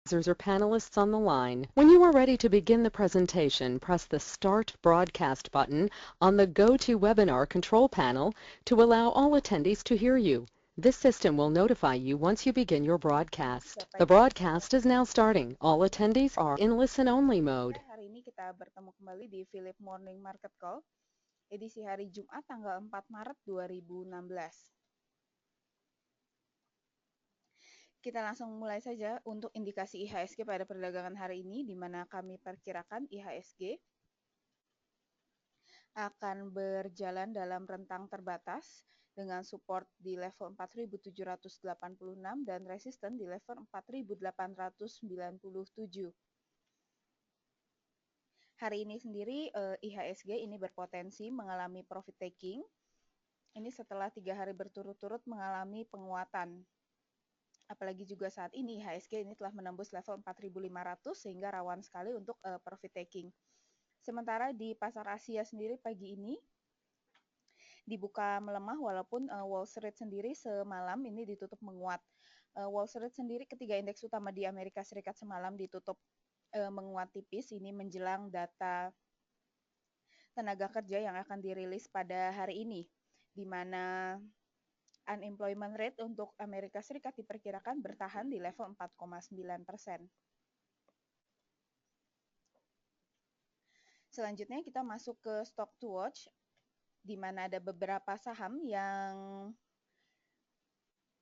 Or panelists on the line. When you are ready to begin the presentation, press the Start Broadcast button on the GoToWebinar control panel to allow all attendees to hear you. This system will notify you once you begin your broadcast. The broadcast is now starting. All attendees are in listen-only mode. Hari ini kita bertemu kembali di Philip Morning Market Call, edisi hari Jumat tanggal 4 Maret 2016. Kita langsung mulai saja untuk indikasi IHSG pada perdagangan hari ini, di mana kami perkirakan IHSG akan berjalan dalam rentang terbatas dengan support di level 4.786 dan resisten di level 4.897. Hari ini sendiri IHSG ini berpotensi mengalami profit taking. Ini setelah 3 hari berturut-turut mengalami penguatan. Apalagi juga saat ini IHSG ini telah menembus level 4.500 sehingga rawan sekali untuk profit taking. Sementara di pasar Asia sendiri pagi ini dibuka melemah walaupun Wall Street sendiri semalam ini ditutup menguat. Wall Street sendiri ketiga indeks utama di Amerika Serikat semalam ditutup menguat tipis ini menjelang data tenaga kerja yang akan dirilis pada hari ini, di mana unemployment rate untuk Amerika Serikat diperkirakan bertahan di level 4,9%. Selanjutnya kita masuk ke stock to watch, di mana ada beberapa saham yang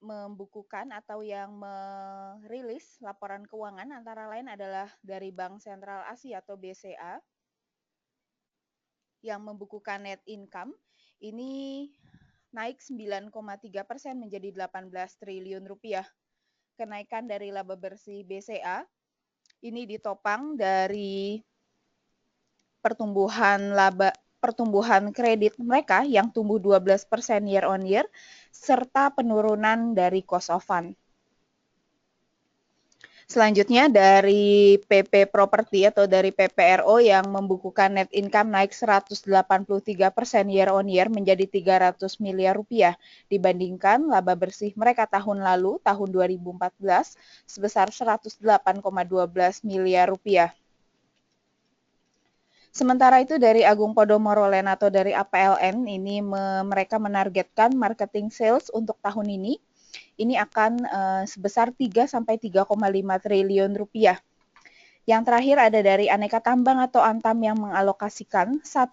membukukan atau yang merilis laporan keuangan, antara lain adalah dari Bank Sentral Asia atau BCA yang membukukan net income ini naik 9,3% menjadi 18 triliun rupiah. Kenaikan dari laba bersih BCA ini ditopang dari pertumbuhan kredit mereka yang tumbuh 12% year on year serta penurunan dari cost of fund. Selanjutnya dari PP Property atau dari PPRO yang membukukan net income naik 183% year on year menjadi 300 miliar rupiah dibandingkan laba bersih mereka tahun lalu, tahun 2014, sebesar 108,12 miliar rupiah. Sementara itu dari Agung Podomoro Land atau dari APLN ini mereka menargetkan marketing sales untuk tahun ini akan sebesar 3 sampai 3,5 triliun rupiah. Yang terakhir ada dari Aneka Tambang atau Antam yang mengalokasikan 1,6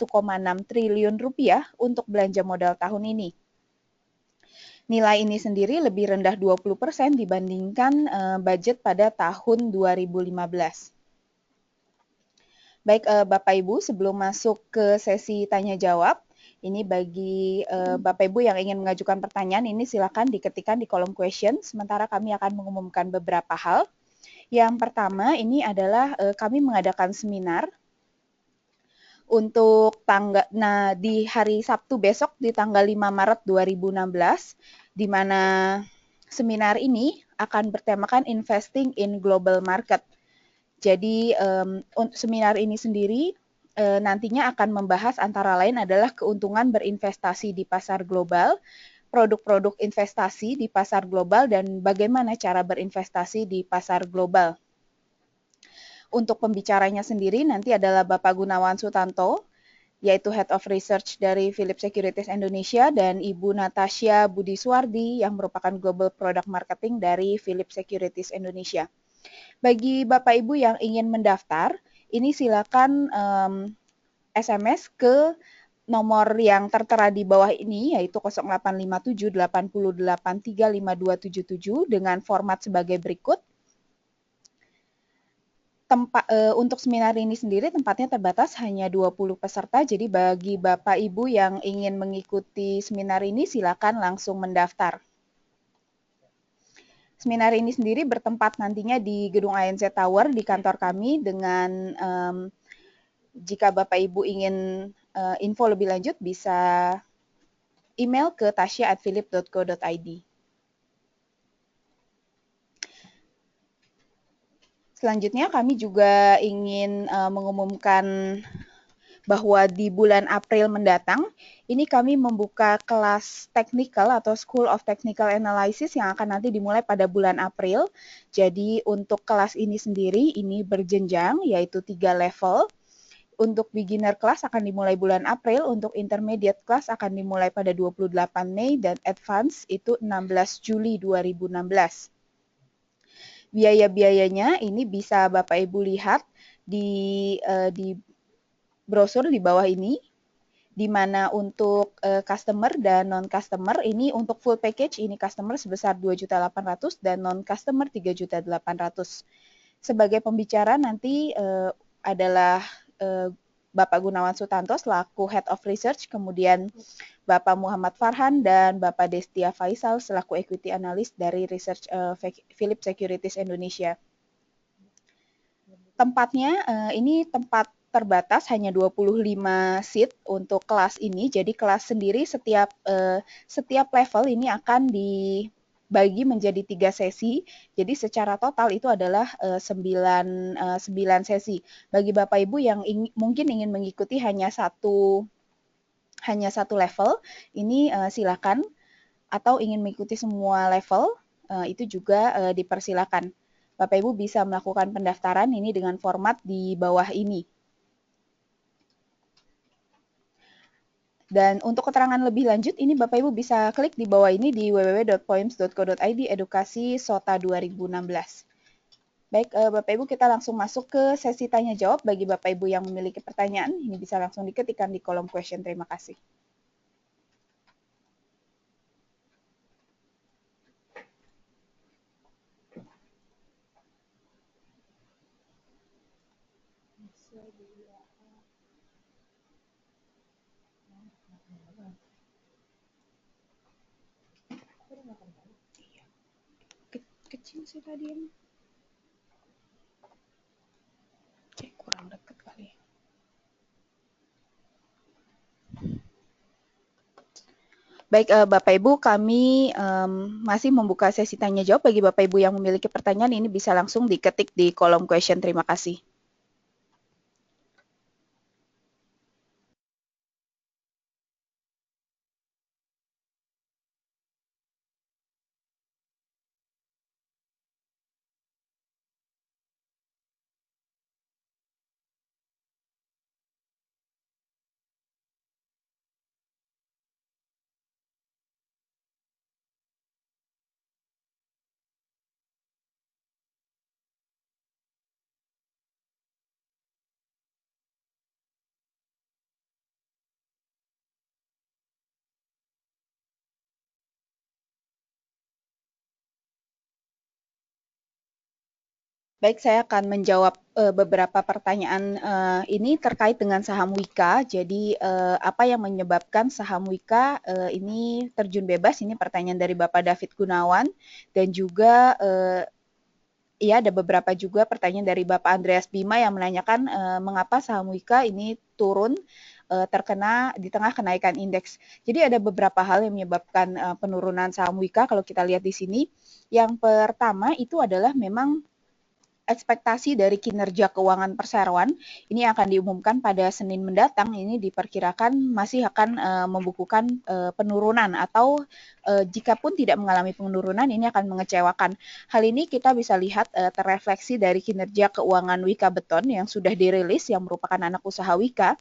triliun rupiah untuk belanja modal tahun ini. Nilai ini sendiri lebih rendah 20% dibandingkan budget pada tahun 2015. Baik Bapak Ibu, sebelum masuk ke sesi tanya jawab, ini bagi Bapak Ibu yang ingin mengajukan pertanyaan, ini silakan diketikkan di kolom question, sementara kami akan mengumumkan beberapa hal. Yang pertama, ini adalah kami mengadakan seminar untuk di hari Sabtu besok di tanggal 5 Maret 2016, di mana seminar ini akan bertemakan Investing in Global Market. Jadi seminar ini sendiri nantinya akan membahas antara lain adalah keuntungan berinvestasi di pasar global, produk-produk investasi di pasar global, dan bagaimana cara berinvestasi di pasar global. Untuk pembicaranya sendiri nanti adalah Bapak Gunawan Sutanto, yaitu Head of Research dari Philip Securities Indonesia, dan Ibu Natasha Budi Suwardi yang merupakan Global Product Marketing dari Philip Securities Indonesia. Bagi Bapak Ibu yang ingin mendaftar, ini silakan SMS ke nomor yang tertera di bawah ini, yaitu 0857 88 35277 dengan format sebagai berikut. Untuk seminar ini sendiri tempatnya terbatas hanya 20 peserta, jadi bagi Bapak Ibu yang ingin mengikuti seminar ini silakan langsung mendaftar. Seminar ini sendiri bertempat nantinya di Gedung ANZ Tower di kantor kami dengan jika Bapak Ibu ingin info lebih lanjut bisa email ke tasya@philip.co.id. Selanjutnya kami juga ingin mengumumkan bahwa di bulan April mendatang, ini kami membuka kelas technical atau School of Technical Analysis yang akan nanti dimulai pada bulan April. Jadi untuk kelas ini sendiri, ini berjenjang, yaitu 3 level. Untuk beginner class akan dimulai bulan April, untuk intermediate class akan dimulai pada 28 Mei, dan advance itu 16 Juli 2016. Biaya-biayanya ini bisa Bapak Ibu lihat di brosur di bawah ini, di mana untuk customer dan non-customer ini untuk full package ini customer sebesar 2.800.000 dan non-customer 3.800.000. Sebagai pembicara nanti adalah Bapak Gunawan Sutanto selaku Head of Research, kemudian Bapak Muhammad Farhan dan Bapak Destia Faisal selaku Equity Analyst dari Research Philips Securities Indonesia. Tempatnya ini tempat terbatas, hanya 25 seat untuk kelas ini. Jadi kelas sendiri setiap level ini akan dibagi menjadi 3 sesi. Jadi secara total itu adalah 9 sesi. Bagi Bapak Ibu yang mungkin ingin mengikuti hanya satu level, ini silakan, atau ingin mengikuti semua level, itu juga dipersilakan. Bapak Ibu bisa melakukan pendaftaran ini dengan format di bawah ini. Dan untuk keterangan lebih lanjut, ini Bapak Ibu bisa klik di bawah ini di www.poems.co.id edukasi SOTA 2016. Baik, Bapak Ibu, kita langsung masuk ke sesi tanya jawab. Bagi Bapak Ibu yang memiliki pertanyaan, ini bisa langsung diketikkan di kolom question. Terima kasih. Kecil sih tadi ini. Kurang dekat kali. Baik, Bapak Ibu, kami masih membuka sesi tanya jawab. Bagi Bapak Ibu yang memiliki pertanyaan, ini bisa langsung diketik di kolom question. Terima kasih. Baik, saya akan menjawab beberapa pertanyaan ini terkait dengan saham Wika. Jadi, apa yang menyebabkan saham Wika ini terjun bebas? Ini pertanyaan dari Bapak David Gunawan. Dan juga, ya ada beberapa juga pertanyaan dari Bapak Andreas Bima yang menanyakan mengapa saham Wika ini turun terkena di tengah kenaikan indeks. Jadi ada beberapa hal yang menyebabkan penurunan saham Wika kalau kita lihat di sini. Yang pertama itu adalah memang ekspektasi dari kinerja keuangan perseroan ini akan diumumkan pada Senin mendatang. Ini diperkirakan masih akan membukukan penurunan, atau jikapun tidak mengalami penurunan ini akan mengecewakan. Hal ini kita bisa lihat terrefleksi dari kinerja keuangan Wika Beton yang sudah dirilis, yang merupakan anak usaha Wika.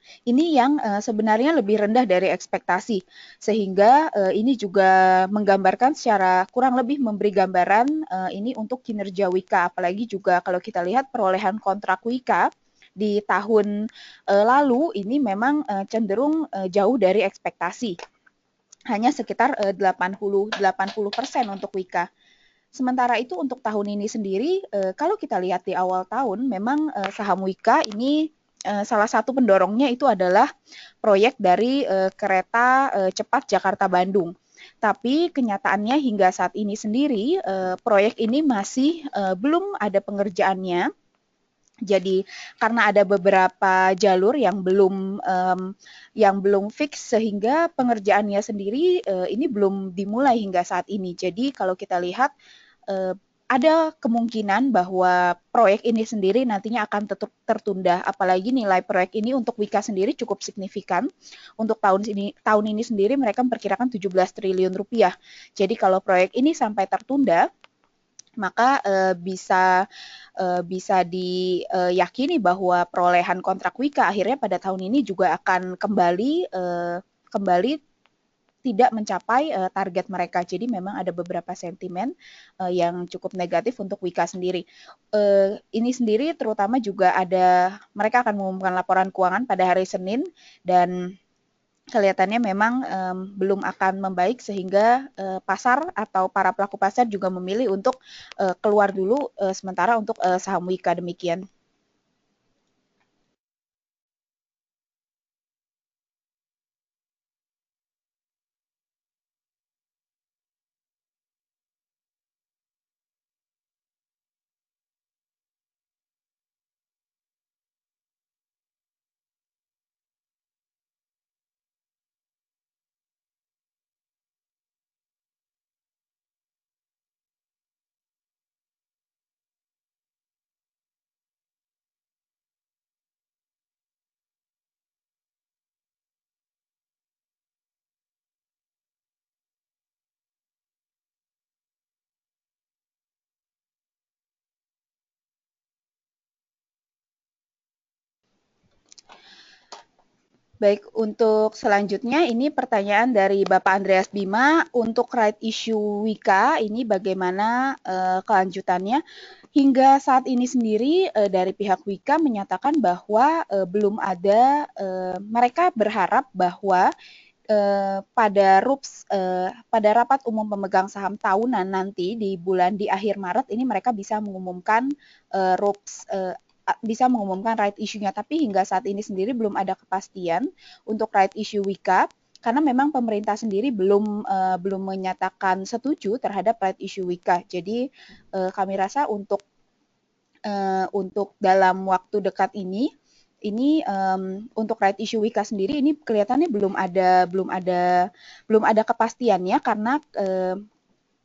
Ini yang sebenarnya lebih rendah dari ekspektasi, sehingga ini juga menggambarkan secara kurang lebih memberi gambaran ini untuk kinerja Wika. Apalagi juga kalau kita lihat perolehan kontrak Wika di tahun lalu ini memang cenderung jauh dari ekspektasi, hanya sekitar 80% untuk Wika. Sementara itu untuk tahun ini sendiri, kalau kita lihat di awal tahun, memang saham Wika ini salah satu pendorongnya itu adalah proyek dari kereta cepat Jakarta-Bandung. Tapi kenyataannya hingga saat ini sendiri, proyek ini masih belum ada pengerjaannya. Jadi karena ada beberapa jalur yang belum fix, sehingga pengerjaannya sendiri ini belum dimulai hingga saat ini. Jadi kalau kita lihat ada kemungkinan bahwa proyek ini sendiri nantinya akan tetap tertunda. Apalagi nilai proyek ini untuk Wika sendiri cukup signifikan. Untuk tahun ini sendiri mereka memperkirakan 17 triliun rupiah. Jadi kalau proyek ini sampai tertunda, maka bisa diyakini bahwa perolehan kontrak Wika akhirnya pada tahun ini juga akan kembali tidak mencapai target mereka. Jadi memang ada beberapa sentimen yang cukup negatif untuk Wika sendiri. Ini sendiri terutama juga mereka akan mengumumkan laporan keuangan pada hari Senin dan kelihatannya memang belum akan membaik sehingga pasar atau para pelaku pasar juga memilih untuk keluar dulu sementara untuk saham Wika demikian. Baik, untuk selanjutnya ini pertanyaan dari Bapak Andreas Bima untuk right issue Wika ini bagaimana kelanjutannya. Hingga saat ini sendiri dari pihak Wika menyatakan bahwa belum ada mereka berharap bahwa pada rapat umum pemegang saham tahunan nanti di akhir Maret ini mereka bisa mengumumkan RUPS bisa mengumumkan right issue-nya, tapi hingga saat ini sendiri belum ada kepastian untuk right issue Wika karena memang pemerintah sendiri belum menyatakan setuju terhadap right issue Wika. Jadi kami rasa untuk dalam waktu dekat ini untuk right issue Wika sendiri ini kelihatannya belum ada kepastiannya karena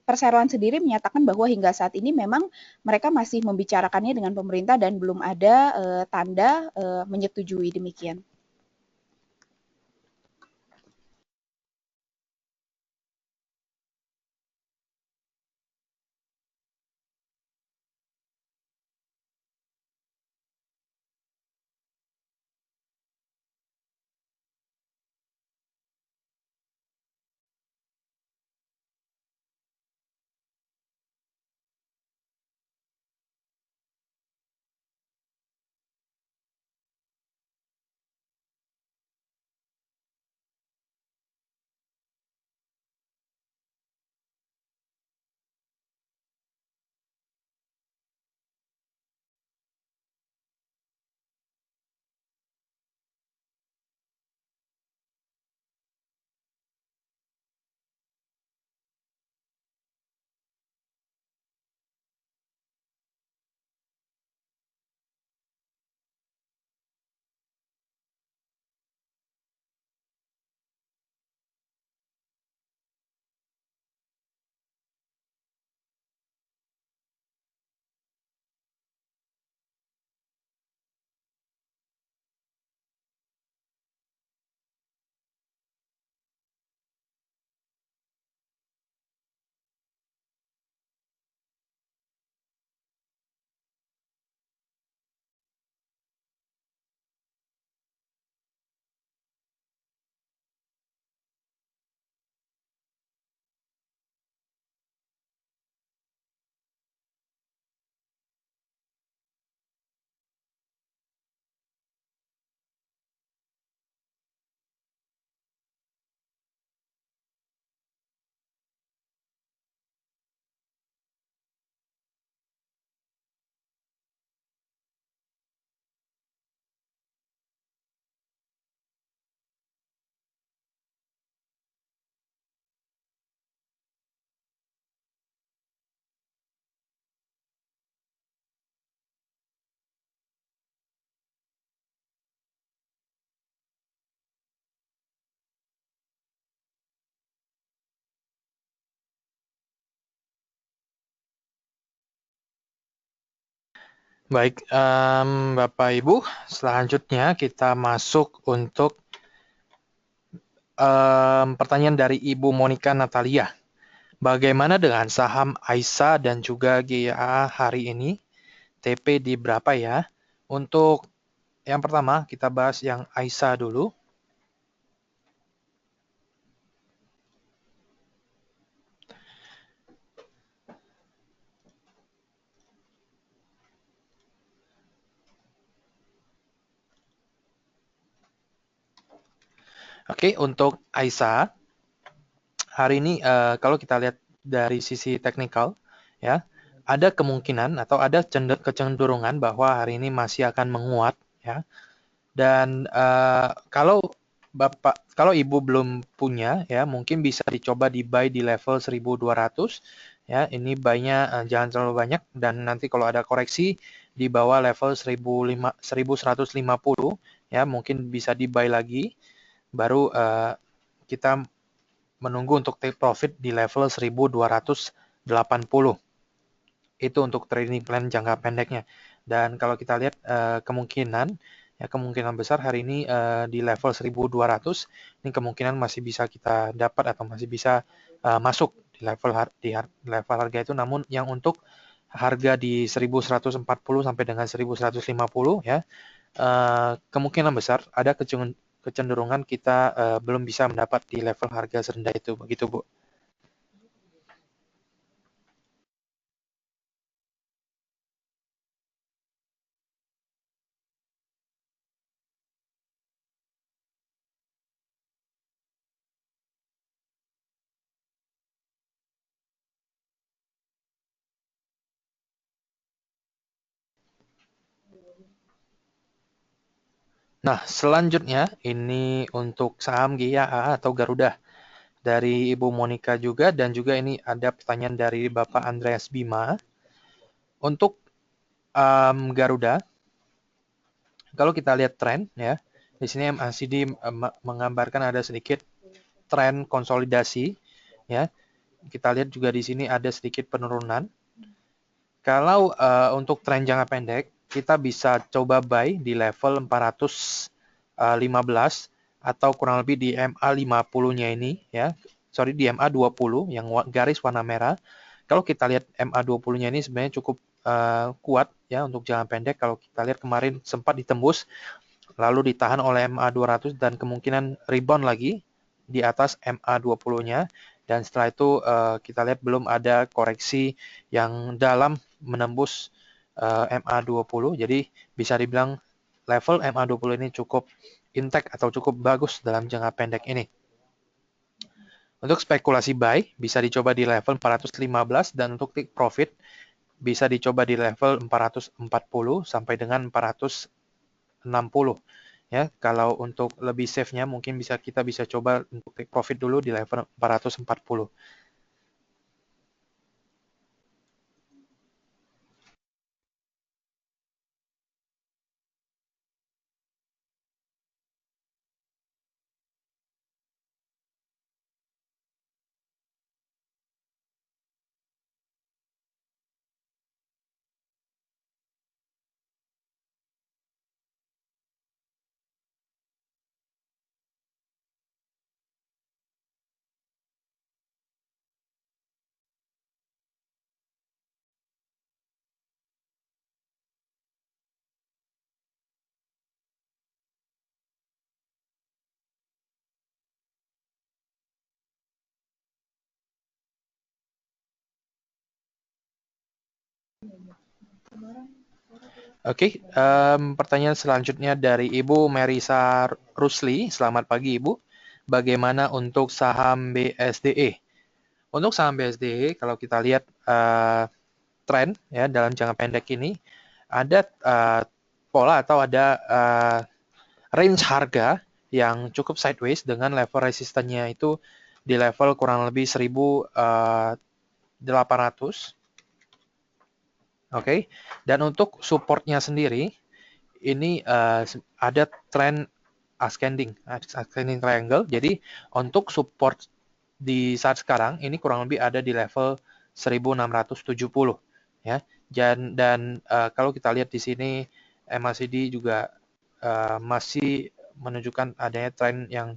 perseroan sendiri menyatakan bahwa hingga saat ini memang mereka masih membicarakannya dengan pemerintah dan belum ada tanda menyetujui demikian. Baik, Bapak Ibu, selanjutnya kita masuk untuk pertanyaan dari Ibu Monica Natalia. Bagaimana dengan saham AISA dan juga GIA hari ini? TP di berapa ya? Untuk yang pertama, kita bahas yang AISA dulu. Oke, untuk AISA, hari ini kalau kita lihat dari sisi teknikal, ya, ada kemungkinan atau ada kecenderungan bahwa hari ini masih akan menguat, ya. Dan kalau Ibu belum punya, ya, mungkin bisa dicoba di buy di level 1.200, ya. Ini buy-nya jangan terlalu banyak, dan nanti kalau ada koreksi di bawah level 1.150, ya, mungkin bisa di buy lagi. Baru kita menunggu untuk take profit di level 1.280. Itu untuk trading plan jangka pendeknya. Dan kalau kita lihat kemungkinan besar hari ini di level 1.200, ini kemungkinan masih bisa kita dapat atau masih bisa masuk di level harga itu. Namun yang untuk harga di 1.140 sampai dengan 1.150, ya, kemungkinan besar ada kecenderungan kita belum bisa mendapat di level harga serendah itu. Begitu, Bu. Nah, selanjutnya ini untuk saham GIA atau Garuda dari Ibu Monica juga, dan juga ini ada pertanyaan dari Bapak Andreas Bima. Untuk Garuda, kalau kita lihat tren, ya, di sini MACD menggambarkan ada sedikit tren konsolidasi, ya. Kita lihat juga di sini ada sedikit penurunan. Kalau untuk tren jangka pendek, kita bisa coba buy di level 415 atau kurang lebih di MA 50-nya ini, ya. Sorry, di MA 20 yang garis warna merah. Kalau kita lihat MA 20-nya ini sebenarnya cukup kuat, ya, untuk jangka pendek. Kalau kita lihat kemarin sempat ditembus, lalu ditahan oleh MA 200 dan kemungkinan rebound lagi di atas MA 20-nya. Dan setelah itu kita lihat belum ada koreksi yang dalam menembus MA 20. Jadi bisa dibilang level MA 20 ini cukup intact atau cukup bagus dalam jangka pendek ini. Untuk spekulasi buy bisa dicoba di level 415, dan untuk take profit bisa dicoba di level 440 sampai dengan 460. Ya, kalau untuk lebih safe-nya mungkin kita bisa coba untuk take profit dulu di level 440. Oke, pertanyaan selanjutnya dari Ibu Merisa Rusli. Selamat pagi, Ibu. Bagaimana untuk saham BSDE? Untuk saham BSDE, kalau kita lihat tren, ya, dalam jangka pendek ini, ada pola atau ada range harga yang cukup sideways dengan level resistennya itu di level kurang lebih 1.800. Oke, dan untuk supportnya sendiri, ini ada tren ascending triangle. Jadi untuk support di saat sekarang ini kurang lebih ada di level 1.670, ya. Dan kalau kita lihat di sini MACD juga masih menunjukkan adanya tren yang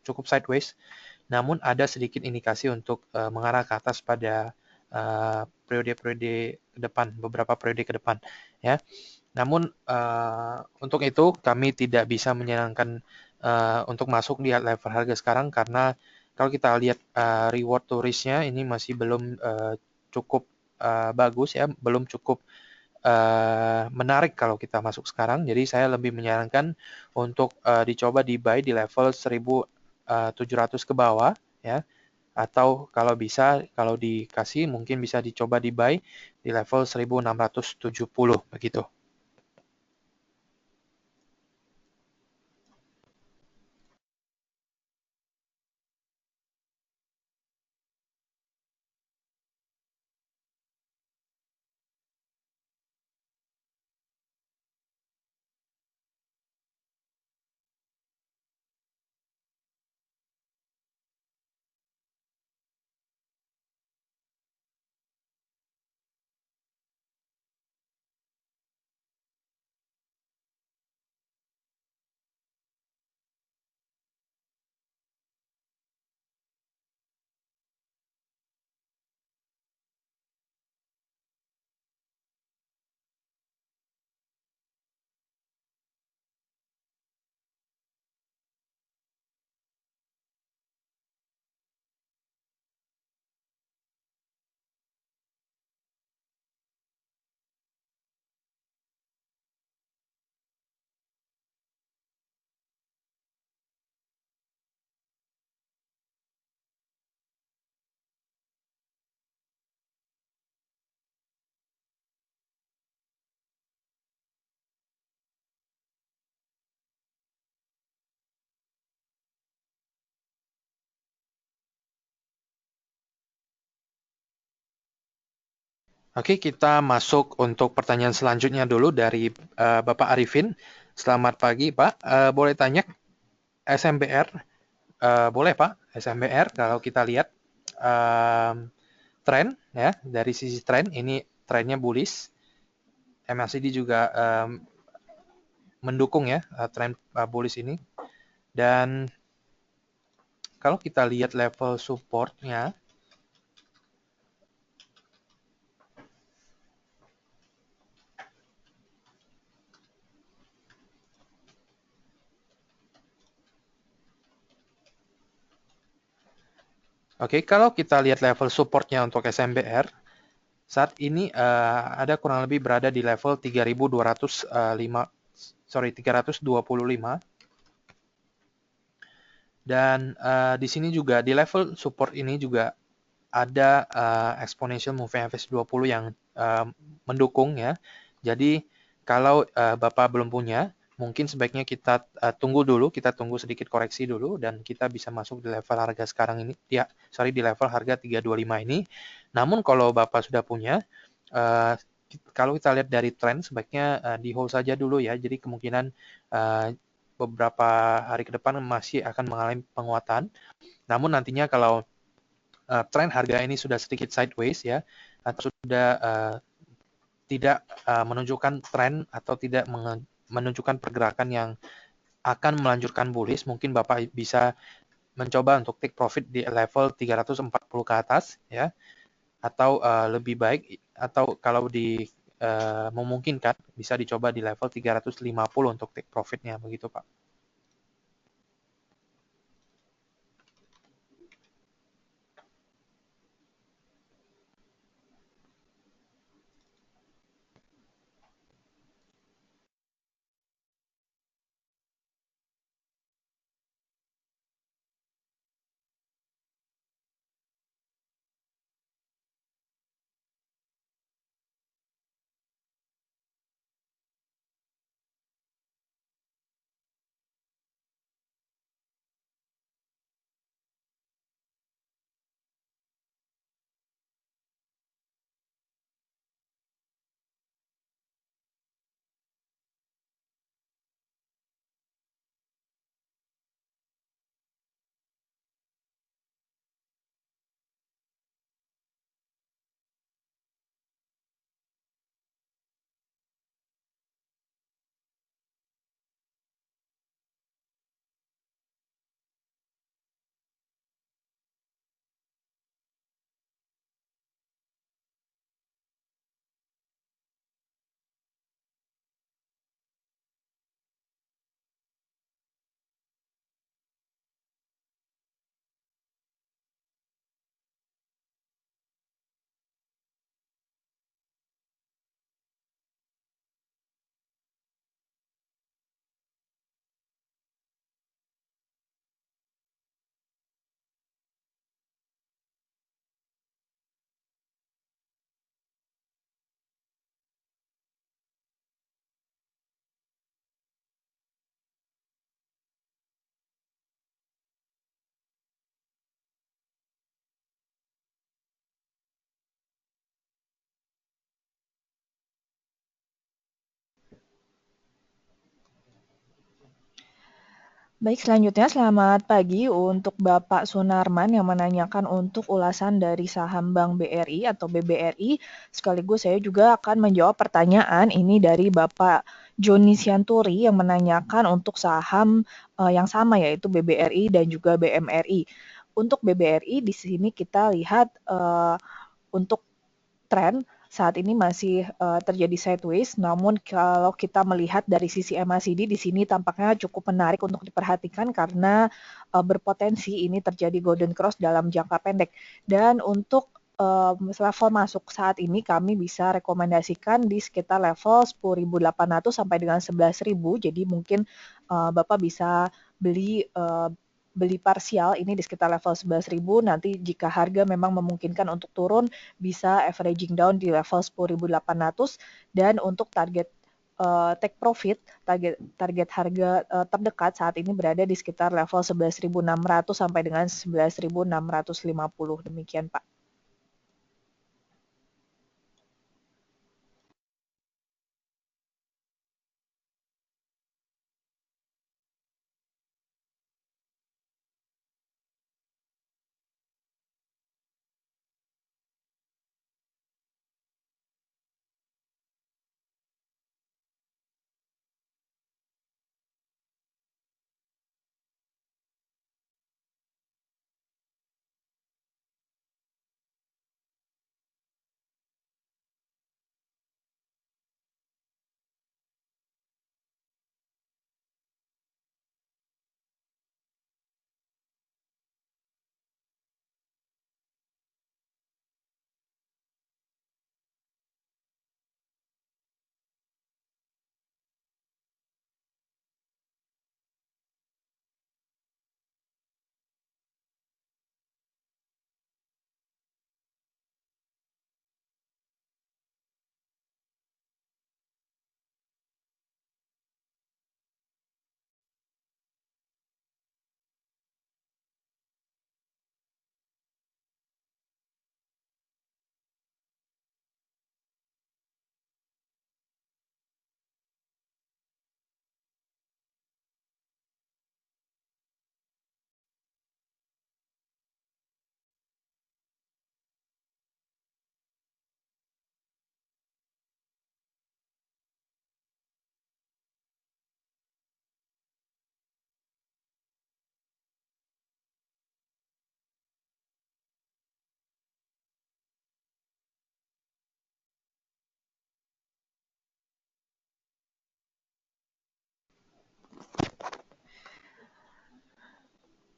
cukup sideways, namun ada sedikit indikasi untuk mengarah ke atas pada periode-periode ke depan, beberapa periode ke depan, ya. Namun untuk itu kami tidak bisa menyarankan untuk masuk di level harga sekarang karena kalau kita lihat reward to risk-nya ini masih belum cukup bagus ya, belum cukup menarik kalau kita masuk sekarang. Jadi saya lebih menyarankan untuk dicoba di buy di level 1.700 ke bawah ya. Atau kalau bisa, kalau dikasih mungkin bisa dicoba di buy di level 1.670 begitu. Oke, kita masuk untuk pertanyaan selanjutnya dulu dari Bapak Arifin. Selamat pagi, Pak. Boleh tanya SMBR? Boleh, Pak. SMBR kalau kita lihat tren ya, dari sisi tren ini trennya bullish. MACD juga mendukung ya tren bullish ini. Dan kalau kita lihat level supportnya, oke, kalau kita lihat level supportnya untuk SMBR, saat ini ada kurang lebih berada di level 3.225. Dan di sini juga di level support ini juga ada exponential moving average 20 yang mendukung ya. Jadi kalau Bapak belum punya, mungkin sebaiknya kita tunggu dulu, kita tunggu sedikit koreksi dulu dan kita bisa masuk di level harga sekarang ini. Ya, sorry di level harga 325 ini. Namun kalau Bapak sudah punya, kalau kita lihat dari tren sebaiknya di hold saja dulu ya. Jadi kemungkinan beberapa hari ke depan masih akan mengalami penguatan. Namun nantinya kalau tren harga ini sudah sedikit sideways ya, atau sudah tidak menunjukkan tren atau tidak menunjukkan pergerakan yang akan melanjutkan bullish, mungkin Bapak bisa mencoba untuk take profit di level 340 ke atas ya, atau lebih baik atau kalau memungkinkan bisa dicoba di level 350 untuk take profitnya begitu Pak. Baik, selanjutnya selamat pagi untuk Bapak Sunarman yang menanyakan untuk ulasan dari saham Bank BRI atau BBRI. Sekaligus saya juga akan menjawab pertanyaan ini dari Bapak Joni Sianturi yang menanyakan untuk saham yang sama yaitu BBRI dan juga BMRI. Untuk BBRI di sini kita lihat untuk tren saat ini masih terjadi sideways, namun kalau kita melihat dari sisi MACD di sini tampaknya cukup menarik untuk diperhatikan karena berpotensi ini terjadi golden cross dalam jangka pendek. Dan untuk level masuk saat ini kami bisa rekomendasikan di sekitar level 10.800 sampai dengan 11.000. Jadi mungkin Bapak bisa beli parsial ini di sekitar level 11.000. Nanti jika harga memang memungkinkan untuk turun, bisa averaging down di level 10.800 dan untuk target take profit, target harga terdekat saat ini berada di sekitar level 11.600 sampai dengan 11.650. Demikian, Pak.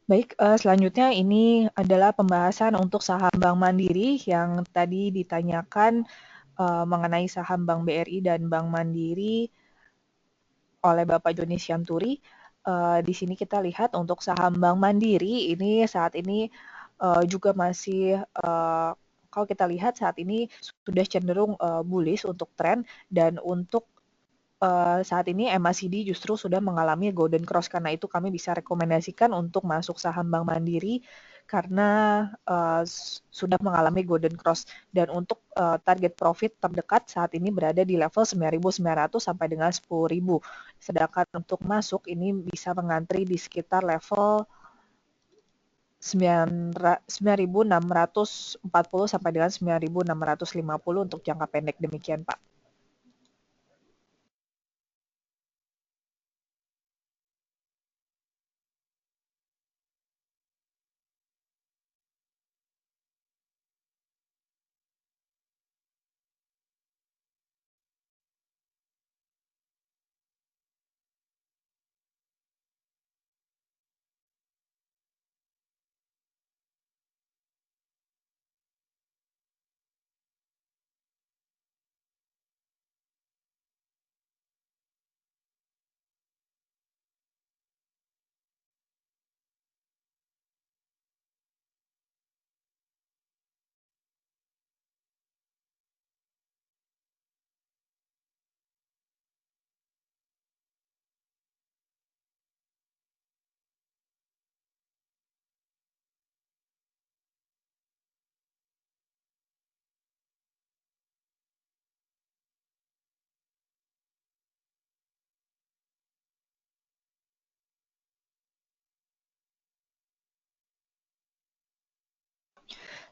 Baik, selanjutnya ini adalah pembahasan untuk saham Bank Mandiri yang tadi ditanyakan mengenai saham Bank BRI dan Bank Mandiri oleh Bapak Joni Sianturi. Di sini kita lihat untuk saham Bank Mandiri ini saat ini juga masih kalau kita lihat saat ini sudah cenderung bullish untuk tren dan untuk saat ini MACD justru sudah mengalami golden cross, karena itu kami bisa rekomendasikan untuk masuk saham Bank Mandiri karena sudah mengalami golden cross. Dan untuk target profit terdekat saat ini berada di level 9.900 sampai dengan 10.000. Sedangkan untuk masuk ini bisa mengantri di sekitar level 9.640 sampai dengan 9.650 untuk jangka pendek. Demikian, Pak.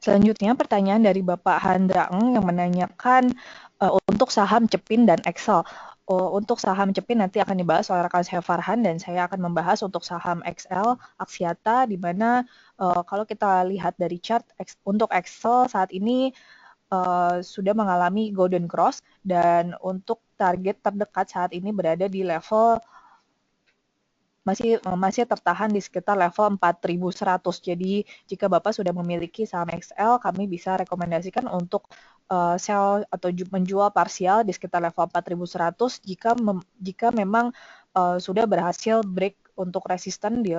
Selanjutnya pertanyaan dari Bapak Handraeng yang menanyakan untuk saham Cepin dan Excel. Untuk saham Cepin nanti akan dibahas oleh rekan saya Farhan dan saya akan membahas untuk saham XL Aksiata di mana kalau kita lihat dari chart untuk Excel saat ini sudah mengalami golden cross dan untuk target terdekat saat ini berada di level masih tertahan di sekitar level 4.100. Jadi jika Bapak sudah memiliki saham XL, kami bisa rekomendasikan untuk sell atau menjual parsial di sekitar level 4.100 jika memang sudah berhasil break untuk resisten di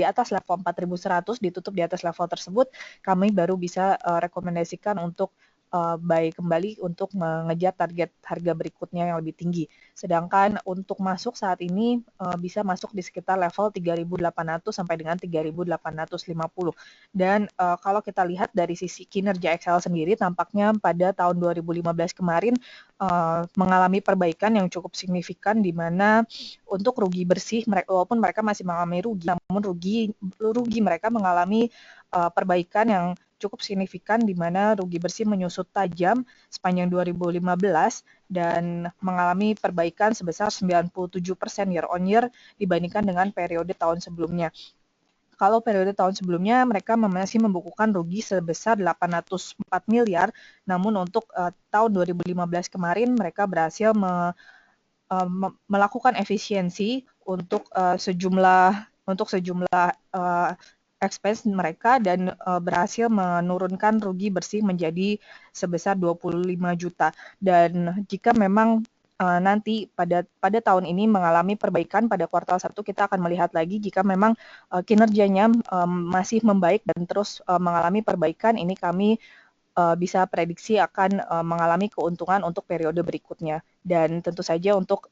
atas level 4.100, ditutup di atas level tersebut, kami baru bisa rekomendasikan untuk buy kembali untuk mengejar target harga berikutnya yang lebih tinggi. Sedangkan untuk masuk saat ini bisa masuk di sekitar level 3.800 sampai dengan 3.850. Dan kalau kita lihat dari sisi kinerja Excel sendiri, tampaknya pada tahun 2015 kemarin mengalami perbaikan yang cukup signifikan di mana untuk rugi bersih, walaupun mereka masih mengalami rugi, namun rugi mereka mengalami perbaikan yang cukup signifikan di mana rugi bersih menyusut tajam sepanjang 2015 dan mengalami perbaikan sebesar 97% year on year dibandingkan dengan periode tahun sebelumnya. Kalau periode tahun sebelumnya mereka masih membukukan rugi sebesar 804 miliar, namun untuk tahun 2015 kemarin mereka berhasil melakukan efisiensi untuk sejumlah expense mereka dan berhasil menurunkan rugi bersih menjadi sebesar 25 juta. Dan jika memang nanti pada tahun ini mengalami perbaikan pada kuartal 1, kita akan melihat lagi jika memang kinerjanya masih membaik dan terus mengalami perbaikan, ini kami bisa prediksi akan mengalami keuntungan untuk periode berikutnya. Dan tentu saja untuk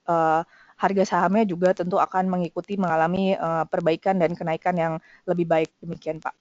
harga sahamnya juga tentu akan mengikuti mengalami perbaikan dan kenaikan yang lebih baik. Demikian, Pak.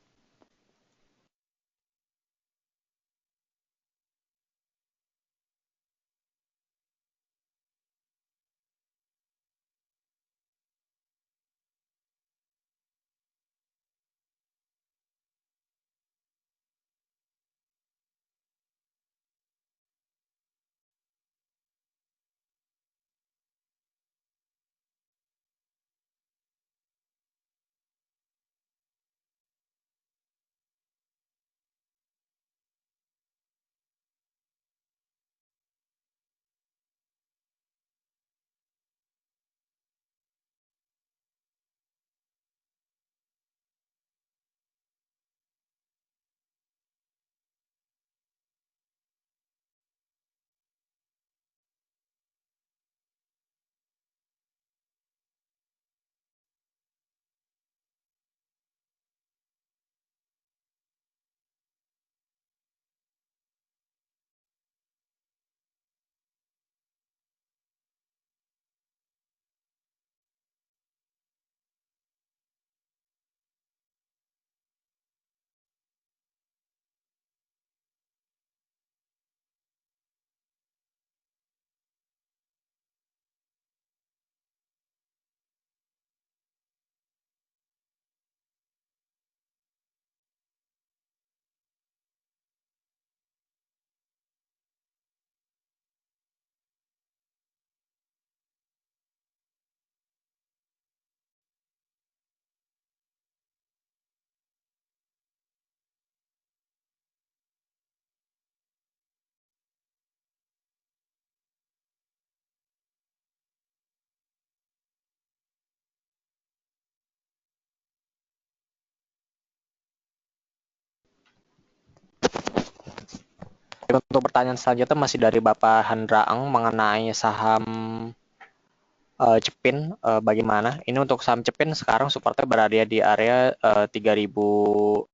Untuk pertanyaan selanjutnya masih dari Bapak Handraeng mengenai saham Cepin, bagaimana? Ini untuk saham Cepin sekarang supportnya berada di area 3.270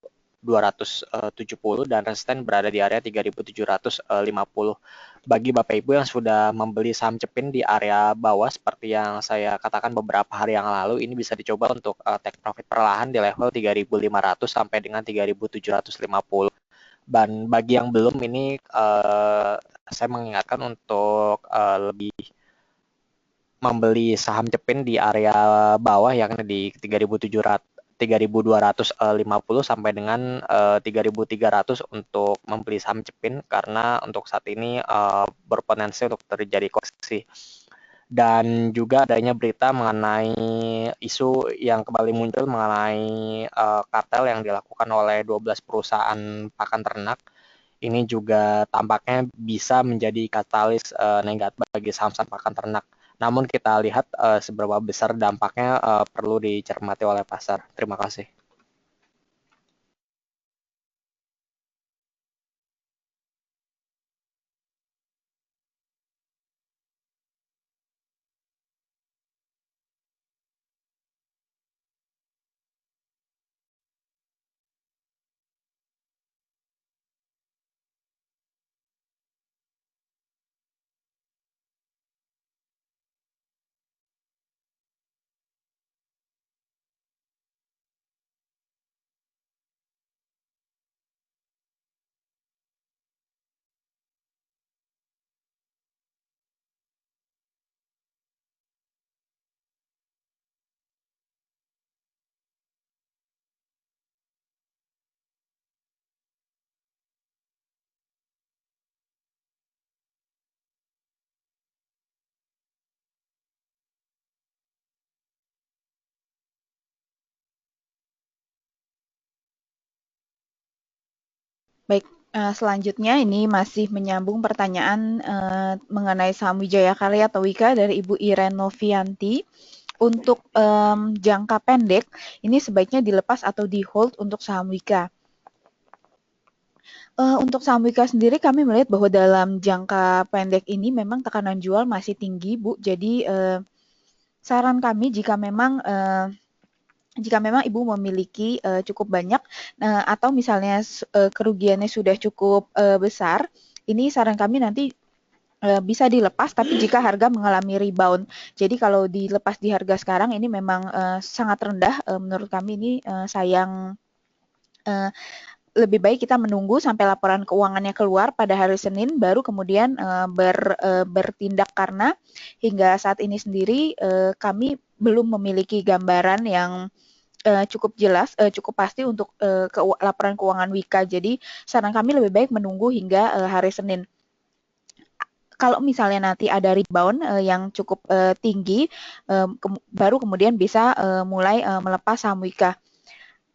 dan resisten berada di area 3.750. Bagi Bapak Ibu yang sudah membeli saham Cepin di area bawah seperti yang saya katakan beberapa hari yang lalu, ini bisa dicoba untuk take profit perlahan di level 3.500 sampai dengan 3.750. Dan bagi yang belum ini saya mengingatkan untuk lebih membeli saham Cepin di area bawah yakni di 3.700 3.250 sampai dengan 3.300 untuk membeli saham Cepin, karena untuk saat ini berpotensi untuk terjadi koreksi. Dan juga adanya berita mengenai isu yang kembali muncul mengenai kartel yang dilakukan oleh 12 perusahaan pakan ternak. Ini juga tampaknya bisa menjadi katalis negatif bagi saham-saham pakan ternak. Namun kita lihat seberapa besar dampaknya perlu dicermati oleh pasar. Terima kasih. Baik, selanjutnya ini masih menyambung pertanyaan mengenai saham Wijaya Karya atau Wika dari Ibu Iren Novianti. Untuk jangka pendek, ini sebaiknya dilepas atau di hold untuk saham Wika. Untuk saham Wika sendiri kami melihat bahwa dalam jangka pendek ini memang tekanan jual masih tinggi, Bu. Jadi saran kami jika memang Ibu memiliki cukup banyak atau misalnya kerugiannya sudah cukup besar, ini saran kami nanti bisa dilepas tapi jika harga mengalami rebound. Jadi kalau dilepas di harga sekarang ini memang sangat rendah, menurut kami ini sayang. Lebih baik kita menunggu sampai laporan keuangannya keluar pada hari Senin, baru kemudian bertindak, karena hingga saat ini sendiri kami belum memiliki gambaran yang cukup jelas, cukup pasti untuk laporan keuangan Wika. Jadi saran kami lebih baik menunggu hingga hari Senin. Kalau misalnya nanti ada rebound yang cukup tinggi, baru kemudian bisa mulai melepas saham Wika.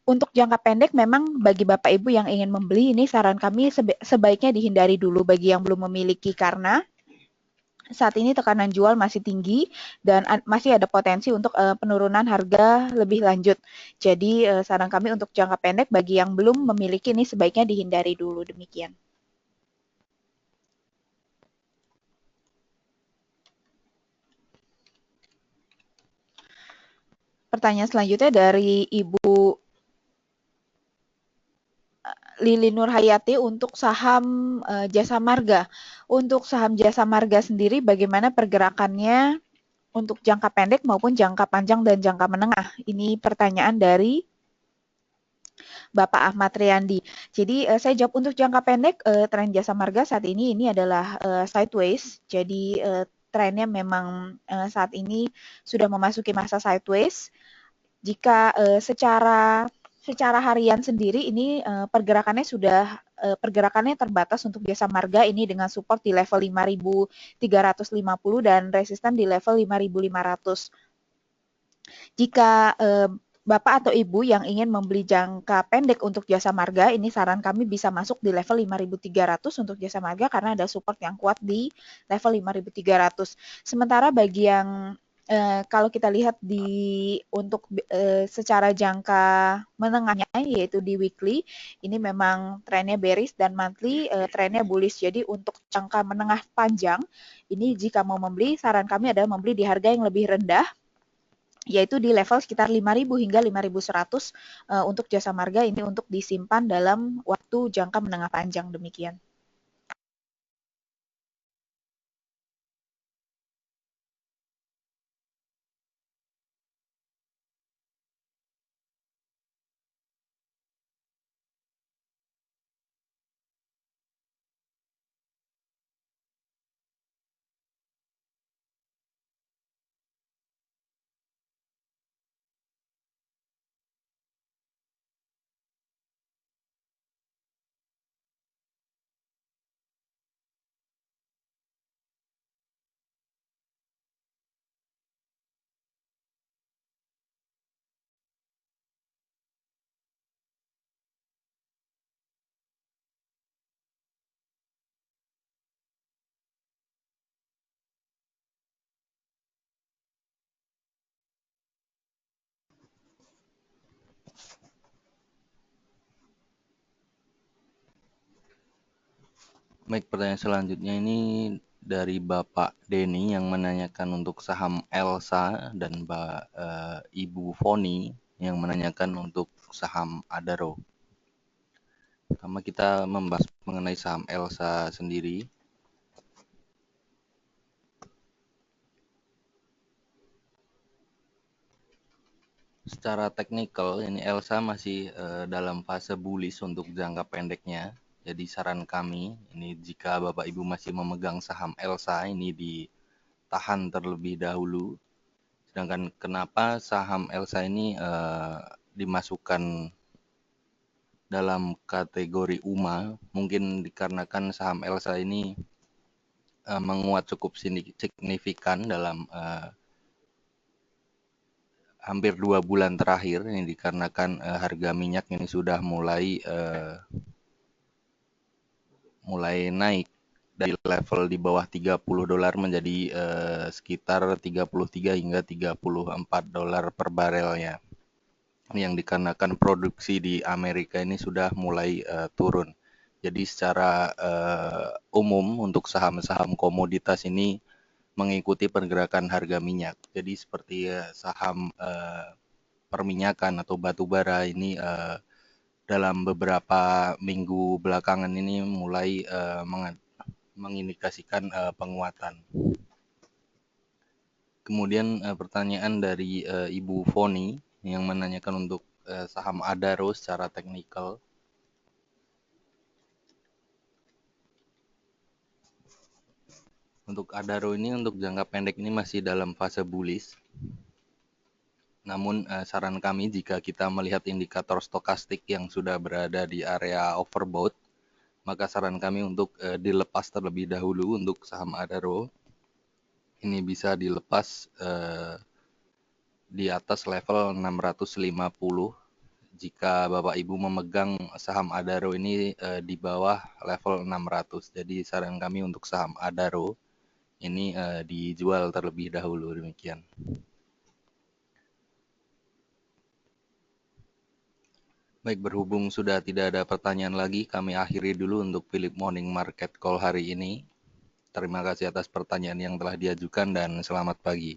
Untuk jangka pendek memang bagi Bapak Ibu yang ingin membeli, ini saran kami sebaiknya dihindari dulu bagi yang belum memiliki, karena saat ini tekanan jual masih tinggi dan masih ada potensi untuk penurunan harga lebih lanjut. Jadi saran kami untuk jangka pendek bagi yang belum memiliki ini sebaiknya dihindari dulu, demikian. Pertanyaan selanjutnya dari Ibu Lili Nurhayati untuk saham Jasa Marga. Untuk saham Jasa Marga sendiri bagaimana pergerakannya untuk jangka pendek maupun jangka panjang dan jangka menengah? Ini pertanyaan dari Bapak Ahmad Riyandi. Jadi saya jawab untuk jangka pendek, tren Jasa Marga saat ini adalah sideways. Jadi trennya memang saat ini sudah memasuki masa sideways. Jika secara harian sendiri ini pergerakannya terbatas untuk Jasa Marga ini dengan support di level 5.350 dan resisten di level 5.500. Jika Bapak atau Ibu yang ingin membeli jangka pendek untuk Jasa Marga, ini saran kami bisa masuk di level 5.300 untuk Jasa Marga karena ada support yang kuat di level 5.300. Sementara bagi yang kalau kita lihat untuk secara jangka menengahnya, yaitu di weekly, ini memang trennya bearish dan monthly trennya bullish. Jadi untuk jangka menengah panjang, ini jika mau membeli, saran kami adalah membeli di harga yang lebih rendah, yaitu di level sekitar 5.000 hingga 5.100 untuk Jasa Marga ini untuk disimpan dalam waktu jangka menengah panjang, demikian. Baik, pertanyaan selanjutnya ini dari Bapak Denny yang menanyakan untuk saham Elsa dan Ibu Foni yang menanyakan untuk saham Adaro. Pertama kita membahas mengenai saham Elsa sendiri. Secara teknikal ini Elsa masih dalam fase bullish untuk jangka pendeknya. Jadi saran kami ini jika Bapak Ibu masih memegang saham Elsa ini ditahan terlebih dahulu. Sedangkan kenapa saham Elsa ini dimasukkan dalam kategori UMA? Mungkin dikarenakan saham Elsa ini menguat cukup signifikan dalam hampir 2 bulan terakhir. Ini dikarenakan harga minyak ini sudah mulai naik dari level di bawah $30 menjadi sekitar 33 hingga $34 per barelnya. Yang dikarenakan produksi di Amerika ini sudah mulai turun. Jadi secara umum untuk saham-saham komoditas ini mengikuti pergerakan harga minyak. Jadi seperti saham perminyakan atau batu bara ini dalam beberapa minggu belakangan ini mulai mengindikasikan penguatan. Kemudian pertanyaan dari Ibu Foni yang menanyakan untuk saham Adaro secara teknikal. Untuk Adaro ini untuk jangka pendek ini masih dalam fase bullish. Namun saran kami jika kita melihat indikator stokastik yang sudah berada di area overbought, maka saran kami untuk dilepas terlebih dahulu untuk saham Adaro. Ini bisa dilepas di atas level 650 jika Bapak Ibu memegang saham Adaro ini di bawah level 600. Jadi saran kami untuk saham Adaro ini dijual terlebih dahulu, demikian. Baik, berhubung sudah tidak ada pertanyaan lagi, kami akhiri dulu untuk Philip Morning Market Call hari ini. Terima kasih atas pertanyaan yang telah diajukan dan selamat pagi.